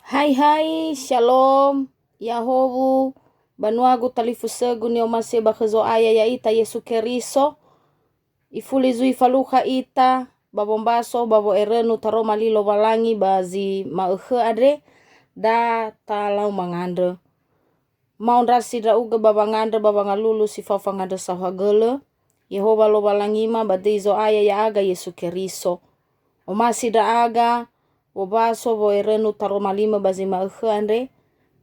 Hai hai, shalom, Yahovu, banuagu talifusegu ni omase bakhezo aya ya ita Yesu Keriso, ifulizu ifaluha ita, babombaso babo erenu taro malilo balangi bazi maukhe adre, da talau mangandre. Maundrasi da uga babangandre babangalulu si fafangandre sahagele, Yehova lo balangima badizo aya ya aga Yesu Keriso. Omasi da aga, wobaso bo erenu taro malima bazima andre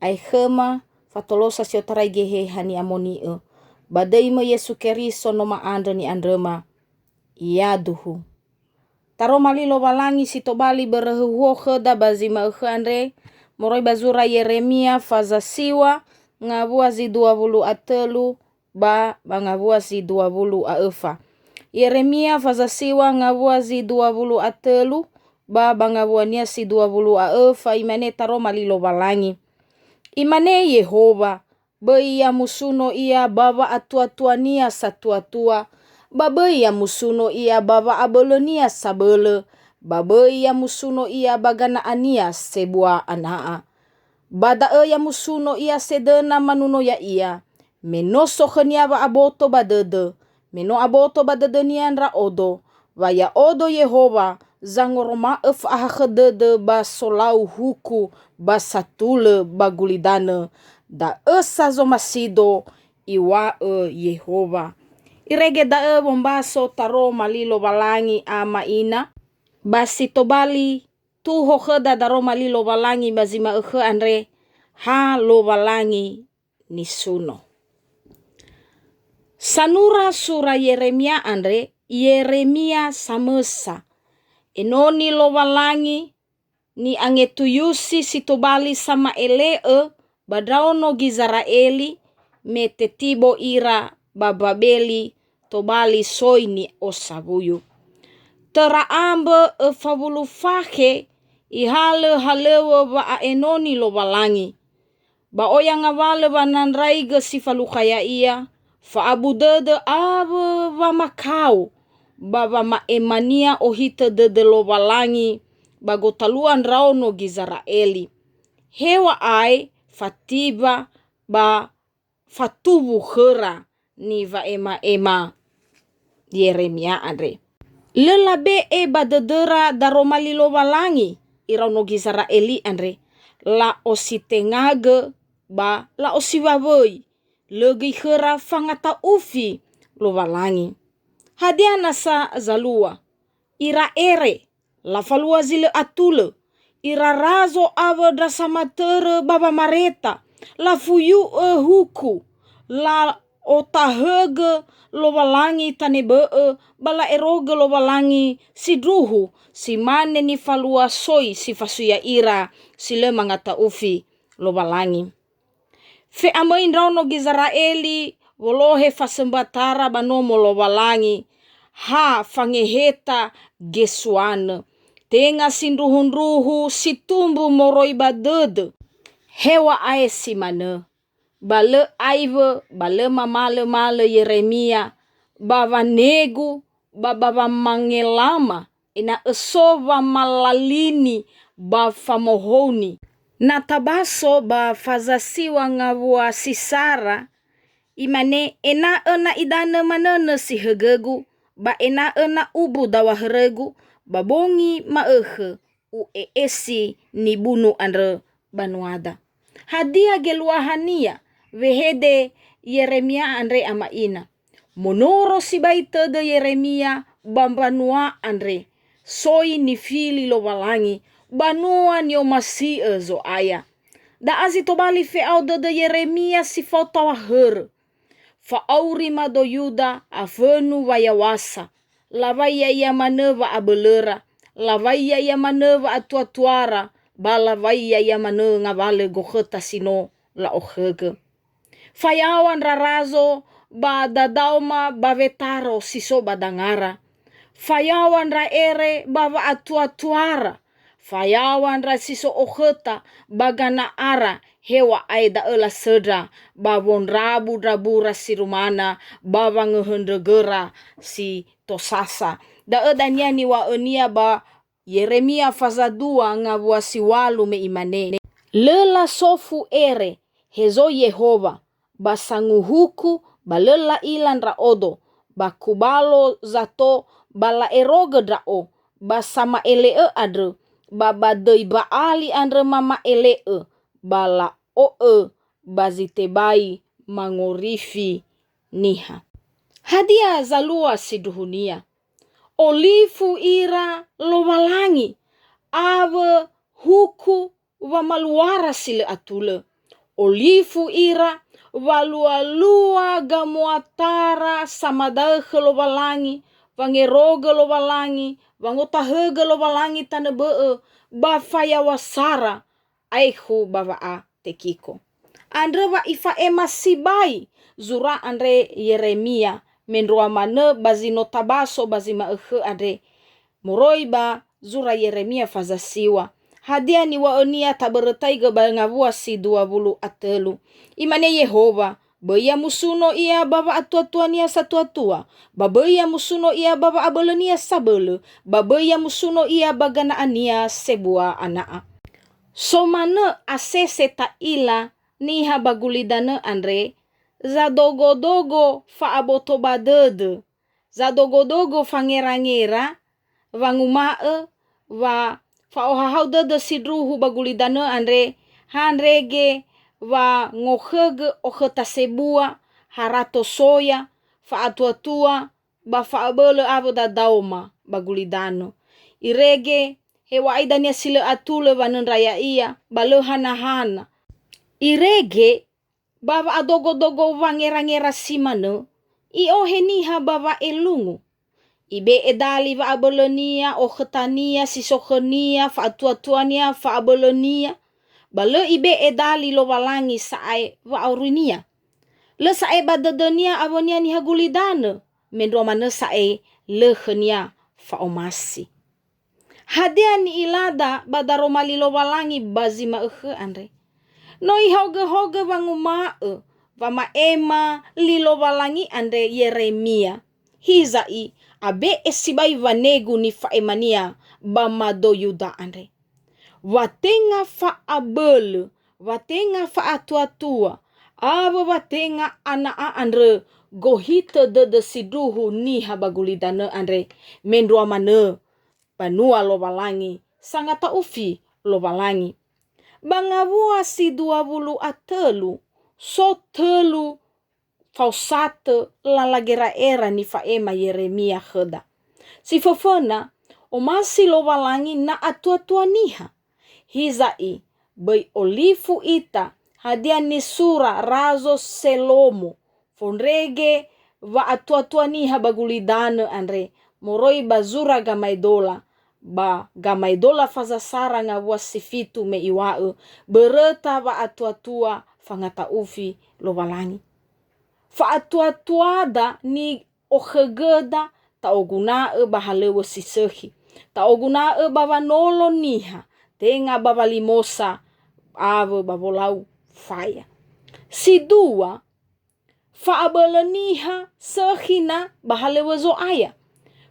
ai khema fatolosa siotarai gehe hani amoni badaima Yesu Keriso noma andre ni andrema iaduhu taro malilo balangi sitobali berehu da bazima andre moroi bazura Yeremia fazasiwa ngabua zi 20 atelu ba ngabua zi 20 aefa Yeremia fazasiwa ngabua zi 20 atelu ba bangabuania si 20 aefa imane taro malilo balangi imane Yehova be ia musuno ia baba atua-tuania satua-tua babe ia musuno ia baba abolonia sabele babe ia musuno ia bagana ania sebua anaa bada ya musuno ia sedena manuno ya ia menoso khenia ba aboto badede meno aboto badede niandra odo vaya odo Yehova zangoroma ahkhedede ba solau huku ba satule bagulidane da esa zomasido iwa Yehova irege da bombaso taro malilo balangi ama ina basi tobali tuho kheda daro malilo balangi bazima andre ha lo balangi ni suno sanura sura Yeremia andre Yeremia samesa enoni lo balangi ni angetuyusi sitobali sama badraono Gizraeli metetibo ira bababeli tobali soini osabuyu teraambe fabulu fahe ihale halewo ba enoni lo balangi ba oyang awale banandraiga sifalukaya ia fa abudede abo ba makau baba maemania ohita de lo balangi bagotaluan raono Gizraeli hewa ai fatiba ba fatubu khera ni va ema Yeremia andre lelabe badedera daro malilo balangi irauno Gizraeli andre la ositengage ba la osibaboi legi khera fangata ufi lo balangi hadiana sa zalua ira ere la falua zile atule ira razo ava drasa matere baba mareta la fuyu huku la otahege lo balangi tanebe bala eroge lo balangi sidruhu si mane ni falua soi si fasuya ira sile mangata ufi lo balangi fe amain rauno Gizraeli wolohe fasembatara banomo lo balangi ha fangeheta gesuane tenga sindruhunruhu situmbu moroi badede hewa ae simane bale aive bale male Yeremia baba negu baba mangelama ina esova malalini ba famohoni na tabaso ba fazasiwa ngabua sisara imane ena idane manene si hegegu ba ena ubu dawa heregu babongi maekhe uesi ni bunu andre banuada hadia geluahania vehede Yeremia andre ama ina monoro si baite de Yeremia bambanua andre soi ni fili lo balangi banua ni omasi zo aya da azitobali fe aude de Yeremia si fotawa her fa auri mado Yuda avenu wayawasa lavaya ya maneva abelera lavaya ya maneva atuatuara balavaya ya mane ngavale gokheta sino la ohege fayawan rarazo ba dadauma bavetaro siso badangara fayawan ra ere bava atuatuara fayawan ra siso okheta bagana ara hewa aida ela sedra babon rabu drabura sirumana baba ngehendegera si tosasa da edaniani wa enia ba Yeremia fazadua ngabua siwalu me imane Lela sofu ere hezo Yehova basanguhuku balela ilan raodo bakubalo zato bala eroge drao basama elee adre babadei baali andre mama elee bala oe bazitebai mangorifi niha. Hadia zalua siduhunia olifu ira lowalangi ave huku wa maluara sile atule olifu ira walua-lua gamuatara samadauhe lowalangi wangeroge lowalangi wangotahege lowalangi tanebee bafaya wasara aihu bawaa tekiko andre wa ifa ema sibai zura andre Yeremia menroa mane bazino tabaso bazima andre moroi ba zura Yeremia fazasiwa hadia ni waonia taberetai gebangavua si 20 imane Yehova baya musuno ia baba atua-tuania satu-atua babaya musuno ia baba abelenia sabele babaya musuno ia baganaania sebua anaa somane asese ta ila niha bagulidane andre zadogo-dogo fa abotobadede zadogo-dogo fa ngera-ngera wangumae wa fa ohahau dede sidruhu bagulidane andre handrege wa ngohege oheta sebua harato soya fa atua-tua ba fa abele avoda dauma bagulidano irege hewa aidania sile atule wanen raya iya bale hana-hana irege bava adogo-dogo wangera-ngera simane ioheniha bava elungu ibe edali wa abelenia ohetania sisohenia fa atua-tuania fa abelenia bale ibe edali lowalangi sae wa aurinia le sae badedenia avonia ni hagulidane menro mane sae lehenia fa omasi hadia ni ilada badaromali lowalangi bazima andre noi hoge-hoge wangumae wama ema lilowalangi andre Yeremia hizai abe esibai vanegu ni fa emania bamado yuda andre watenga fa abele watenga fa atua-tua ave watenga anaa andre gohite de siduhu ni habagulidane andre mendua mane banua lowalangi sangata ufi lowalangi bangavua si 20 so telu fausate lalagera era ni faema Yeremia heda si fofona o masi lowalangi na atua-tua niha hizai bei olifu ita hadia ni sura razo selomo fonrege wa atua-tua niha bagulidane andre moroi bazura gamaidola ba gamaidola fazasara ngawua sifitu me iwae bereta wa atua-tua fangata ufi lowalangi fa atua-tuada ni ohegeda ta ogunae bahalewe sisehi ta ogunae bawanolo niha tenga bawalimosa ave bawolau faya si dua fa abeleniha sehina bahalewe zo aya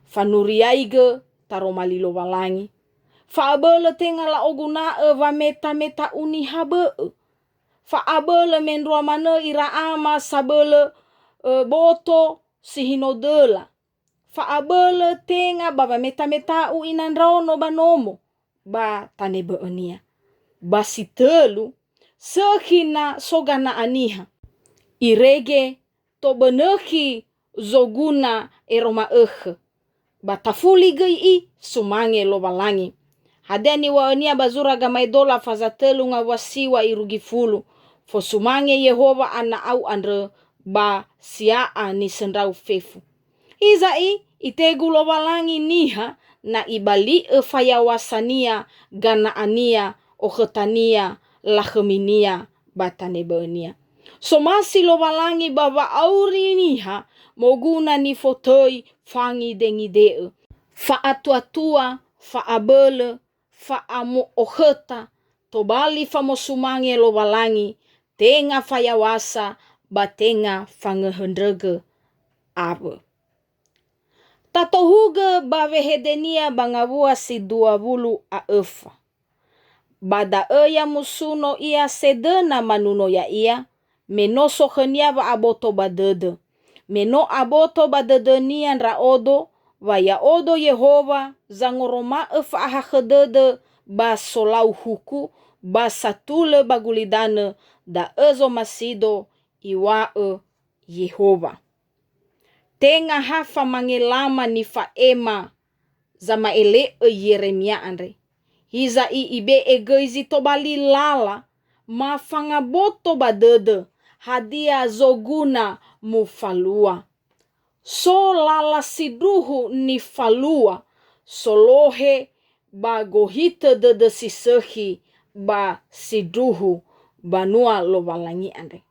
fanuriaige taromali lowalangi fa abele tenga la ogunae wa meta-meta unihabe fa abele menrua mane ira ama sabele boto sihinodela fa abele tenga baba meta-meta u inandrono banomo ba tanebe enia basitelu sehina sogana aniha irege to benehi zoguna eroma batafuli gei sumange lowalangi hadeni waonia bazura gamaidola fazatelu ngawasiwa irugifulu fo sumange Yehova ana au andre ba siaa ni sendrau fefu izai itegu lowalangi niha na ibali fayawasania ganaania ohetania laheminia batanebenia somasi lowalangi bawa auri niha moguna ni fotoi fangi dengidee fa atua-tua fa abele fa amo oheta tobali fa mosumange lowalangi tenga fayawasa batenga fangehendrege abe tatohuge bawehedenia bangavua si 20 aefa Bada ya musuno ia sedena manuno ya ia. Meno sokhenia va aboto badede. Meno aboto badede nian ra odo. Va ya odo Yehova zangoroma fa ahahedede ba solau huku. Ba satule bagulidane da ezo masido iwa Yehova. Tenga hafa mangelama ni faema zama ele Yeremia andre. Hiza ibe egeizi tobali lala ma fangaboto badede hadia zoguna mufalua. So lala siduhu ni falua solohe ba gohite de sisehi ba siduhu banua lowalangi andre.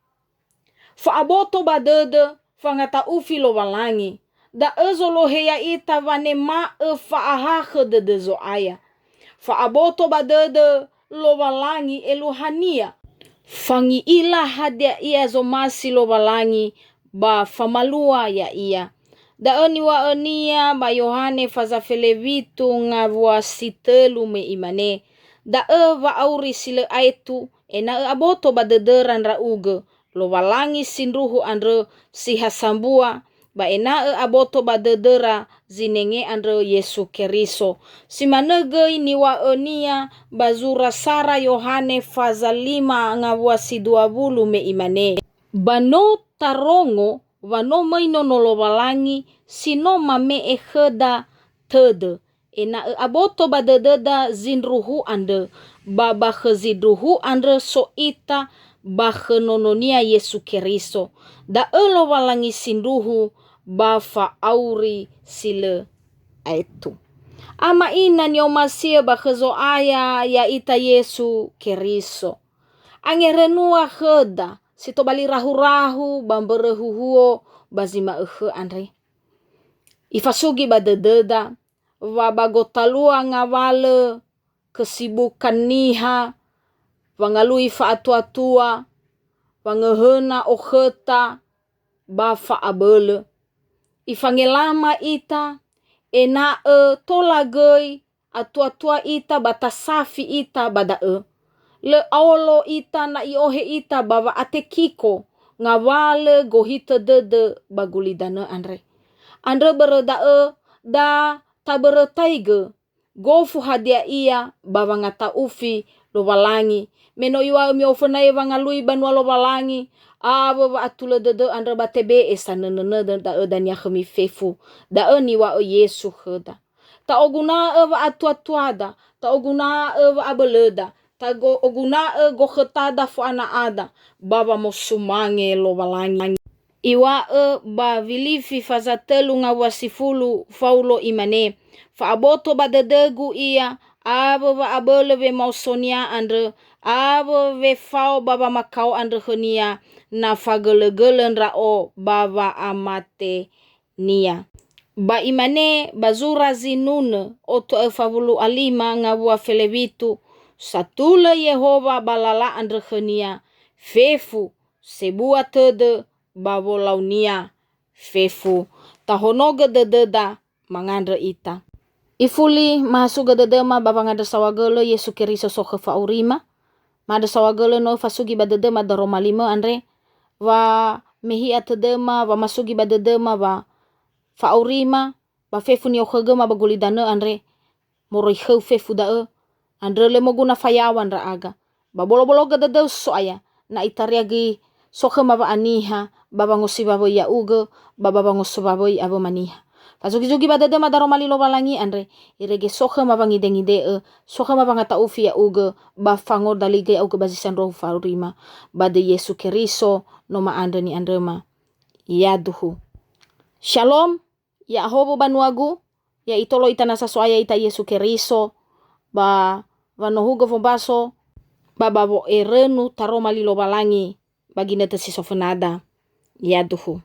Fa aboto badede fangata ufi lowalangi da ezo loheya ita vanema fa ahahe de zoaya. Fa aboto badede lowalangi eluhania. Fangi ila hadia ia zomasi lowalangi ba famalua ya ia. Da eni wa enia ba Yohane fazafelevitu ngavua sitelu me imane. Da va auri sile aitu ena aboto badederan rauge. Lowalangi sinruhu andre sihasambua. Ba ena aboto badedera zinenge andre Yesu Keriso. Simanege ini wa enia bazura sara Yohane fazalima ngavua siduavulu me imane. Bano tarongo vano maino nolowalangi sino mame eheda tede. Ena aboto badededa zinruhu ande. Baba khezidruhu andre so ita bahenononia Yesu Keriso. Da lowalangi sinruhu bafa auri sile aitu. Ama ina ni omasia bakhezo aya ya ita Yesu Keriso. Angerenua heda sitobali rahu-rahu bamberehuhuo bazima andre. Ifasugi badededa wabagotalua ngawale kesibukan niha wangalui faatua-tua wangehena oheta bafa abele. Ifangelama ita ena tolagei atua-tua ita batasafi ita badae. Le aolo ita na iohe ita bawa atekiko ngawale gohite dede bagulidane andre. Andre beredae da taberetaige gofu hadia ia bawa ngata ufi lowalangi. Meno iwa miofenai wangalui banua lowalangi. Aba atule dede andre batebe esanenene da dan ya khemi fefu. Da ni wa Yesu heda. Ta oguna wa atua-tuada. Ta oguna wa abeleda. Ta oguna gohetada fu ana ada. Baba mosumange lowalangi. Iwa ba vilifi fazatelu ngawasifulu faulo imane. Fa aboto badedegu ia. Aba wa abele we mausonia andre. Aba we fau baba makau andre henia. Na fagelegelen rao baba amate nia. Ba imane bazura zinune oto favulu alima ngabua felevitu. Satule Yehova balala andre henia. Fefu sebua tede babolaunia. Fefu tahonoge dededa mangandre ita. Ifuli masuga dedema baba ngandre sawagele Yesu Keriso soke faurima. Mada sawagele no fasugi badedema daromalima andre. Wa mehi atedema wa masugi badedema wa faurima. Ba fefu ni okhegema bagulidane andre. Moroi heu fefu dae. Andre le moguna fayawan ra aga. Ba bolo-bolo gedede soaya. Na itariagi soke maba aniha. Baba ngosi baboi ya uge. Baba ngosi baboi abo maniha. Pasugi-sugi badede madaromali lowalangi andre. Irege soke maba ngide-ngide. Soke maba ngata ufi ya uge. Ba fangor dalige ya uge bazisan rohu faurima. Bade Yesu Keriso noma andre ni andrema. Yaduhu. Shalom. Ya hobo banuagu. Ya itolo itanasa soaya ita Yesu Keriso. Ba vanohugo vombaso. Baba bo erenu taromali lowalangi. Baginete sisofenada. Yaduhu.